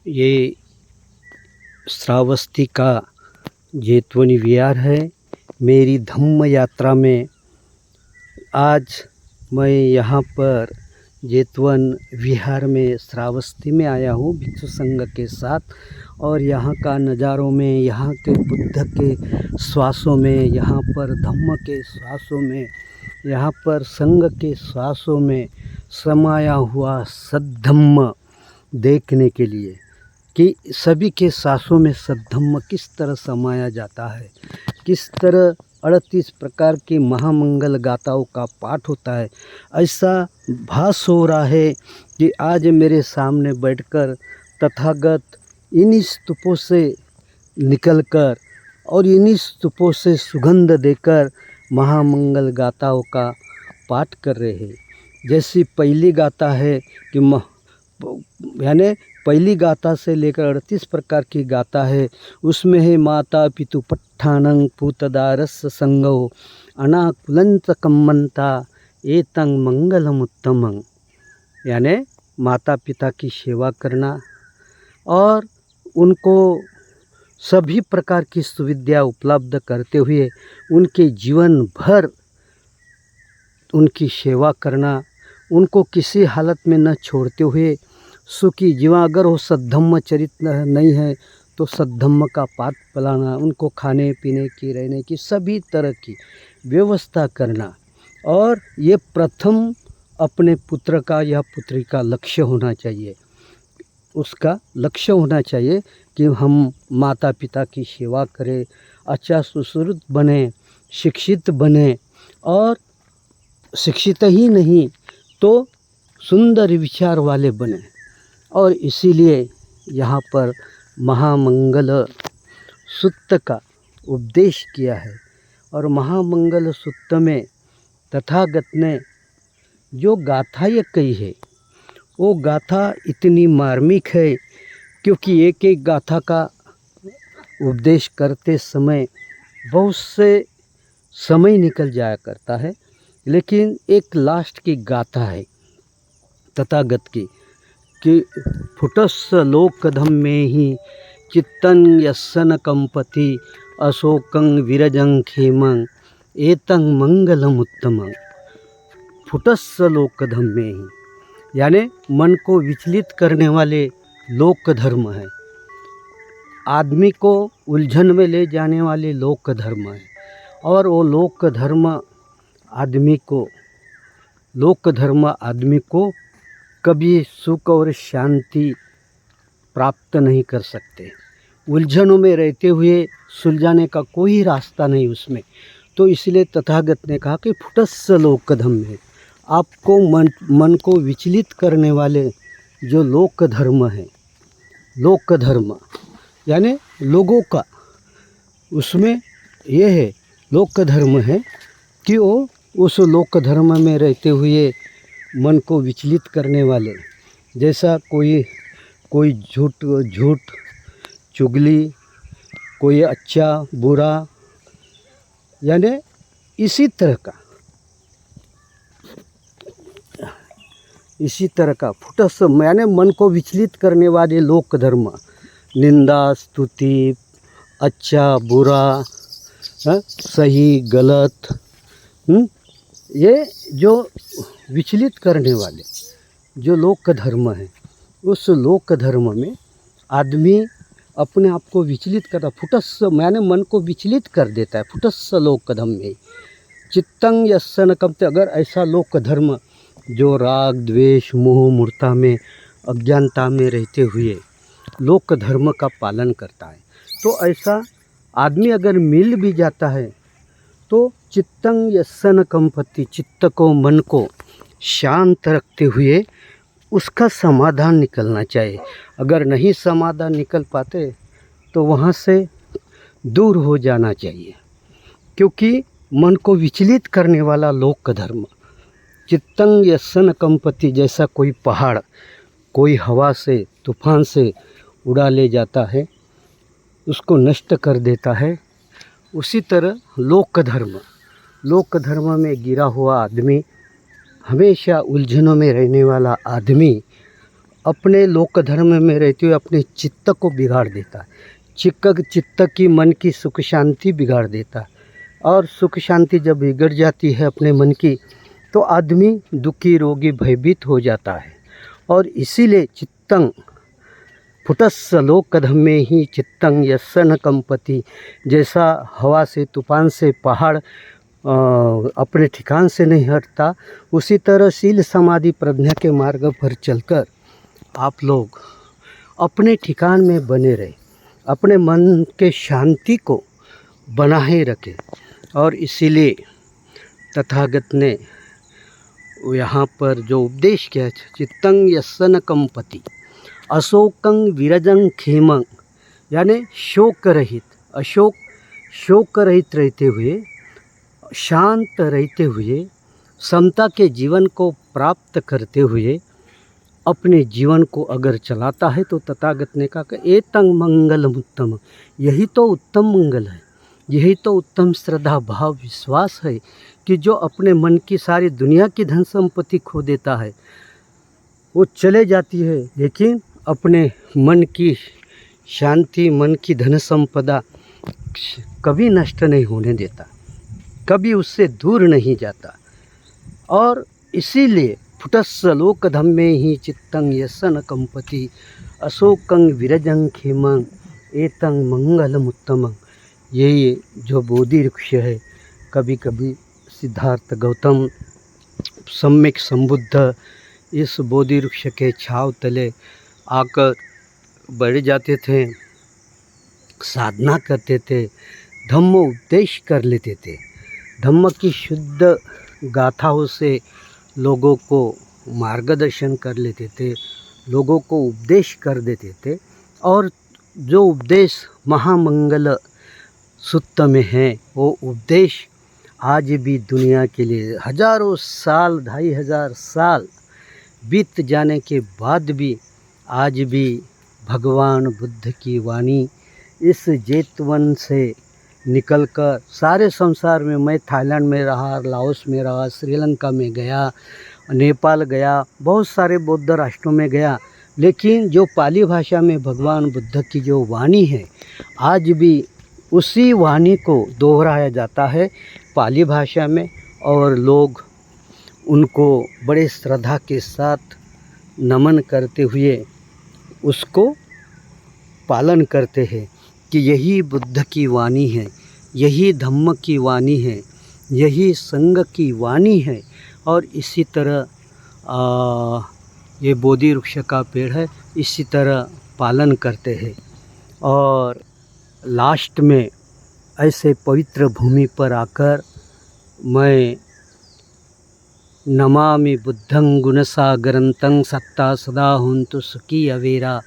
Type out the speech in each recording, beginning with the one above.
ये श्रावस्ती का जेतवनी विहार है। मेरी धम्म यात्रा में आज मैं यहाँ पर जेतवन विहार में श्रावस्ती में आया हूँ भिक्षु संघ के साथ। और यहाँ का नज़ारों में, यहाँ के बुद्ध के श्वासों में, यहाँ पर धम्म के श्वासों में, यहाँ पर संघ के श्वासों में समाया हुआ सद्धम्म देखने के लिए कि सभी के सांसों में सद्धम्म किस तरह समाया जाता है, किस तरह 38 प्रकार की महामंगल गाथाओं का पाठ होता है। ऐसा भास हो रहा है कि आज मेरे सामने बैठकर तथागत इन्हीं स्तूपों से निकलकर और इन्हीं स्तूपों से सुगंध देकर महामंगल गाथाओं का पाठ कर रहे हैं। जैसी पहली गाथा है कि यानी पहली गाथा से लेकर 38 प्रकार की गाथा है। उसमें है माता पितु पट्ठानं पूतदारस संगो अनाकुलंत कम्मंता एतं मंगलमुत्तमं, यानी माता पिता की सेवा करना और उनको सभी प्रकार की सुविधा उपलब्ध करते हुए उनके जीवन भर उनकी सेवा करना, उनको किसी हालत में न छोड़ते हुए सुखी जीवन। अगर वो सद्धम्म चरित्र नहीं है तो सद्धम्म का पाठ पिलाना, उनको खाने पीने की, रहने की सभी तरह की व्यवस्था करना। और ये प्रथम अपने पुत्र का या पुत्री का लक्ष्य होना चाहिए। उसका लक्ष्य होना चाहिए कि हम माता पिता की सेवा करें, अच्छा सुश्रुत बने, शिक्षित बने, और शिक्षित ही नहीं तो सुंदर विचार वाले बने। और इसीलिए यहाँ पर महामंगल सूत्र का उपदेश किया है। और महामंगल सूत्र में तथागत ने जो गाथा ये कही है वो गाथा इतनी मार्मिक है, क्योंकि एक एक गाथा का उपदेश करते समय बहुत से समय निकल जाया करता है, लेकिन एक लास्ट की गाथा है तथागत की कि फुटस्स लोकधम्मे ही चित्तं यस्सन कंपति अशोकं विरजं खेमं एतं मंगलमुत्तमं। फुटस्स लोकधम्मे ही, यानी मन को विचलित करने वाले लोक धर्म है, आदमी को उलझन में ले जाने वाले लोक धर्म है। और वो लोक धर्म आदमी को कभी सुख और शांति प्राप्त नहीं कर सकते। उलझनों में रहते हुए सुलझाने का कोई रास्ता नहीं उसमें। तो इसलिए तथागत ने कहा कि फुटस्स लोकधर्म है, आपको मन को विचलित करने वाले जो लोक धर्म है, लोक धर्म यानी लोगों का, उसमें यह है लोक धर्म है कि वो उस लोक धर्म में रहते हुए मन को विचलित करने वाले, जैसा कोई झूठ चुगली, कोई अच्छा बुरा, यानी इसी तरह का फुटस्स यानी मन को विचलित करने वाले लोक धर्म, निंदा स्तुति, अच्छा बुरा, सही गलत, ये जो विचलित करने वाले जो लोक धर्म है, उस लोक धर्म में आदमी अपने आप को विचलित करता, फुटस्स यानी मन को विचलित कर देता है। फुटस्स लोकधर्म में चित्तं यस्सन कंपति, अगर ऐसा लोक धर्म जो राग द्वेष मोह मूर्ता में अज्ञानता में रहते हुए लोक धर्म का पालन करता है, तो ऐसा आदमी अगर मिल भी जाता है तो चित्तं यस्सन कंपति, चित्त को, मन को शांत रखते हुए उसका समाधान निकलना चाहिए। अगर नहीं समाधान निकल पाते तो वहाँ से दूर हो जाना चाहिए, क्योंकि मन को विचलित करने वाला लोक धर्म, चित्तं यस्सन कंपति, जैसा कोई पहाड़ कोई हवा से तूफान से उड़ा ले जाता है, उसको नष्ट कर देता है, उसी तरह लोक धर्म में गिरा हुआ आदमी, हमेशा उलझनों में रहने वाला आदमी अपने लोक धर्म में रहते हुए अपने चित्त को बिगाड़ देता है। चित्त की मन की सुख शांति बिगाड़ देता है। और सुख शांति जब बिगड़ जाती है अपने मन की, तो आदमी दुखी रोगी भयभीत हो जाता है। और इसीलिए चित्तं फुटस्स लोकधम्मे ही चित्तं यस्य न कंपति, जैसा हवा से तूफान से पहाड़ अपने ठिकान से नहीं हटता, उसी तरह शील समाधि प्रज्ञा के मार्ग पर चलकर आप लोग अपने ठिकान में बने रहे, अपने मन के शांति को बनाए रखें। और इसीलिए तथागत ने यहाँ पर जो उपदेश किया है, चित्तं यस्य न कंपति अशोकं विरजं खेमं, यानी शोक रहित, शोक रहित रहते हुए, शांत रहते हुए, समता के जीवन को प्राप्त करते हुए अपने जीवन को अगर चलाता है, तो तथागत ने कहा कि एतं मंगलम उत्तम, यही तो उत्तम मंगल है, यही तो उत्तम श्रद्धा भाव विश्वास है कि जो अपने मन की सारी दुनिया की धन संपत्ति खो देता है, वो चले जाती है, लेकिन अपने मन की शांति, मन की धन संपदा कभी नष्ट नहीं होने देता, कभी उससे दूर नहीं जाता। और इसीलिए फुटस्स लोकधम्मे ही चित्तं यस्य न कंपति अशोकं विरजं खेमं एतं मंगलमुत्तमं। ये जो बोधि वृक्ष है, कभी कभी सिद्धार्थ गौतम सम्यक संबुद्ध इस बोधि वृक्ष के छाव तले आकर बैठ जाते थे, साधना करते थे, धम्म उपदेश कर लेते थे, धम्म की शुद्ध गाथाओं से लोगों को मार्गदर्शन कर लेते थे, लोगों को उपदेश कर देते थे। और जो उपदेश महामंगल सूत्र में है, वो उपदेश आज भी दुनिया के लिए हजारों साल, 2500 साल बीत जाने के बाद भी आज भी भगवान बुद्ध की वाणी इस जेतवन से निकलकर सारे संसार में, मैं थाईलैंड में रहा, लाओस में रहा, श्रीलंका में गया, नेपाल गया, बहुत सारे बौद्ध राष्ट्रों में गया, लेकिन जो पाली भाषा में भगवान बुद्ध की जो वाणी है, आज भी उसी वाणी को दोहराया जाता है पाली भाषा में, और लोग उनको बड़े श्रद्धा के साथ नमन करते हुए उसको पालन करते हैं कि यही बुद्ध की वाणी है, यही धम्म की वाणी है, यही संघ की वाणी है। और इसी तरह ये बोधि वृक्ष का पेड़ है, इसी तरह पालन करते हैं। और लास्ट में ऐसे पवित्र भूमि पर आकर मैं नमामि बुद्धं गुणसागरंतं सत्ता सदा हुन्तु सुखी अवेरा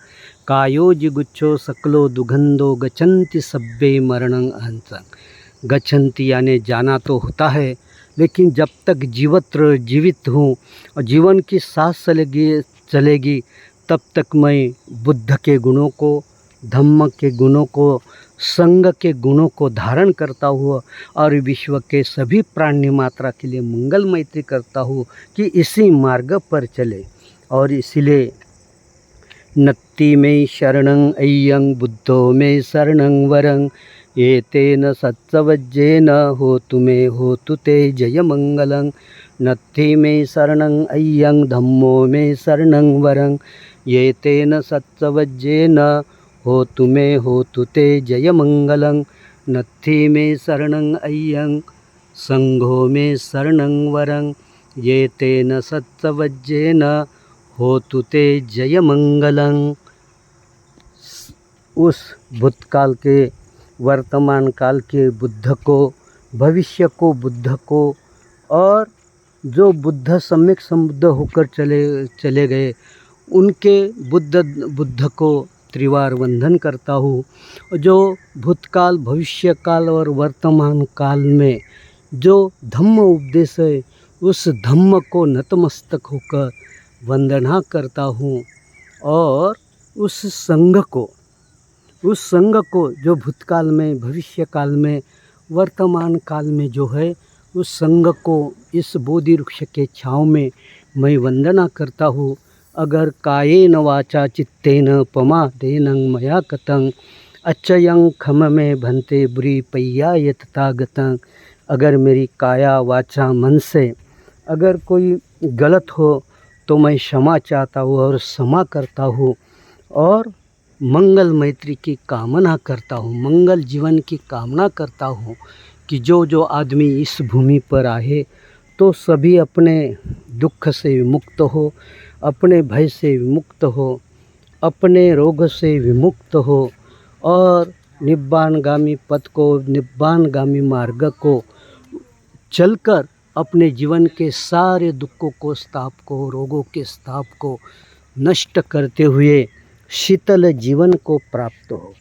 कायो जिगुच्छो सकलो दुगंधो गच्छन्ति सब्बे मरणं अहंसं। गच्छन्ति यानी जाना तो होता है, लेकिन जब तक जीवित हूँ और जीवन की सांस चलेगी तब तक मैं बुद्ध के गुणों को, धम्म के गुणों को, संघ के गुणों को धारण करता हुआ और विश्व के सभी प्राणी मात्रा के लिए मंगल मैत्री करता हूँ कि इसी मार्ग पर चले। और इसलिए नत्ति में शरणं अय्यं बुद्धो में शरणं वरं ये तेन सत्सवज्जेन होतु मे होतु ते जय मंगलं। नत्थि में शरणं अय्यं धम्मो में शरणं वरं ये तेन सत्सवज्जेन होतु मे होतु ते जय मंगलं। नत्थि में शरणं अय्यं संघो में शरणं वरं ये तेन सत्सवज्जेन होतु ते जय मंगलं। उस भूतकाल के, वर्तमान काल के बुद्ध को, भविष्य को बुद्ध को, और जो बुद्ध सम्यक संबुद्ध होकर चले गए, उनके बुद्ध को त्रिवार वंदन करता हूँ। जो भूतकाल, भविष्य काल और वर्तमान काल में जो धम्म उपदेश है, उस धम्म को नतमस्तक होकर वंदना करता हूँ। और उस संघ को जो भूतकाल में, भविष्य काल में, वर्तमान काल में जो है, उस संघ को इस बोधि वृक्ष के छाँव में मैं वंदना करता हूँ अगर कायेन वाचा चित्तेन पमादेन मया कतं अच्छयं खम में भन्ते बुरी पैया ये तथागतं। अगर मेरी काया वाचा मन से अगर कोई गलत हो तो मैं क्षमा चाहता हूँ और क्षमा करता हूँ और मंगल मैत्री की कामना करता हूँ, मंगल जीवन की कामना करता हूँ कि जो जो आदमी इस भूमि पर आए तो सभी अपने दुख से विमुक्त हो, अपने भय से विमुक्त हो, अपने रोग से विमुक्त हो और निब्बानगामी पथ को, निब्बानगामी मार्ग को चलकर अपने जीवन के सारे दुखों को, स्ताप को, रोगों के स्ताप को नष्ट करते हुए शीतल जीवन को प्राप्त हो।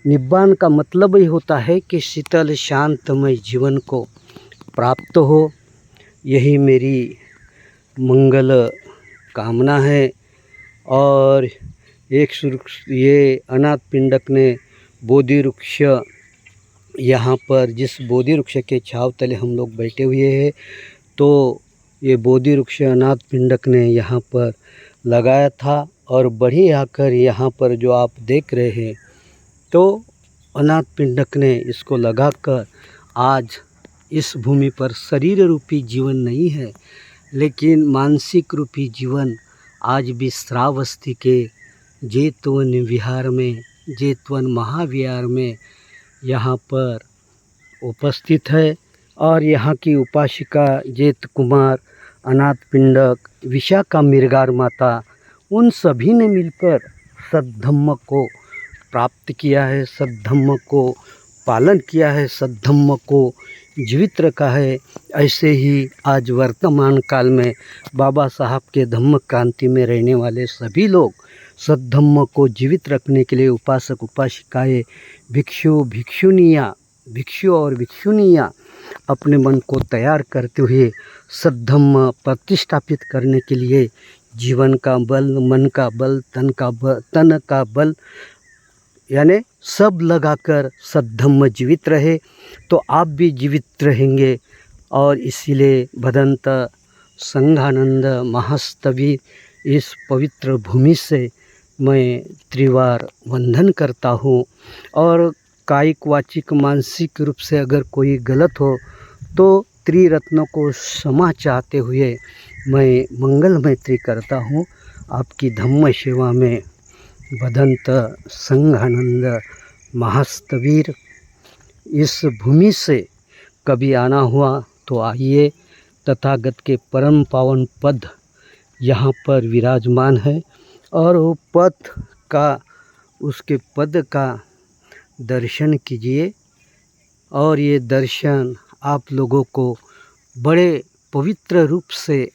निब्बान का मतलब ही होता है कि शीतल शांतमय जीवन को प्राप्त हो। यही मेरी मंगल कामना है। और ये अनाथ पिंडक ने बोधि वृक्ष, यहाँ पर जिस बोधि वृक्ष के छांव तले हम लोग बैठे हुए हैं, तो ये बोधि वृक्ष अनाथ पिंडक ने यहाँ पर लगाया था और बढ़ी आकर यहाँ पर जो आप देख रहे हैं, तो अनाथ पिंडक ने इसको लगाकर आज इस भूमि पर शरीर रूपी जीवन नहीं है, लेकिन मानसिक रूपी जीवन आज भी श्रावस्ती के जेतवन विहार में, जेतवन महाविहार में यहाँ पर उपस्थित है। और यहाँ की उपासिका जेत कुमार, अनाथ पिंडक, विशाखा मिर्गार माता, उन सभी ने मिलकर सद्धम्म को प्राप्त किया है, सद्धम्म को पालन किया है, सद्धम्म को जीवित रखा है। ऐसे ही आज वर्तमान काल में बाबा साहब के धम्म क्रांति में रहने वाले सभी लोग सद्धम्म को जीवित रखने के लिए उपासक उपासिकाएँ, भिक्षु भिक्षुनियाँ, भिक्षु और भिक्षुनियाँ अपने मन को तैयार करते हुए सद्धम्म प्रतिष्ठापित करने के लिए जीवन का बल, मन का बल, तन का बल यानी सब लगाकर सद्धम्म जीवित रहे, तो आप भी जीवित रहेंगे। और इसीलिए भदंत संघानंद महास्तवीर इस पवित्र भूमि से मैं त्रिवार वंदन करता हूँ। और कायिक वाचिक मानसिक रूप से अगर कोई गलत हो तो त्रिरत्नों को क्षमा चाहते हुए मैं मंगल मैत्री करता हूँ। आपकी धम्म सेवा में भदंत संघानंद महास्तवीर। इस भूमि से कभी आना हुआ तो आइए, तथागत के परम पावन पद यहाँ पर विराजमान है और वो पद का, उसके पद का दर्शन कीजिए और ये दर्शन आप लोगों को बड़े पवित्र रूप से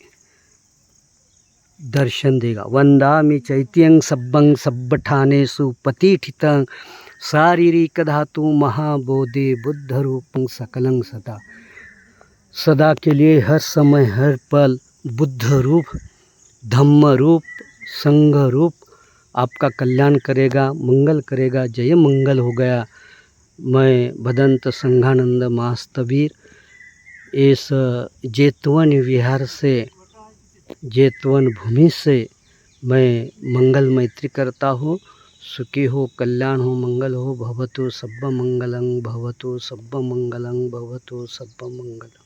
दर्शन देगा। वंदामि चैत्यं सब्बं सब्बठानेषु पतिठितं शारीरिक धातु महाबोधि बुद्ध रूपं सकलं सदा। सदा के लिए, हर समय, हर पल बुद्ध रूप, धम्म रूप, संघ रूप आपका कल्याण करेगा, मंगल करेगा। जय मंगल हो गया। मैं भदंत संघानंद महास्तवीर इस जेतवन विहार से, जेतवन भूमि से मैं मंगल मैत्री करता हूँ। सुखी हो, कल्याण हो, मंगल हो। भवतु सब्ब मंगलं भवतु, सब्ब मंगलं भवतु, सब्ब मंगलम्।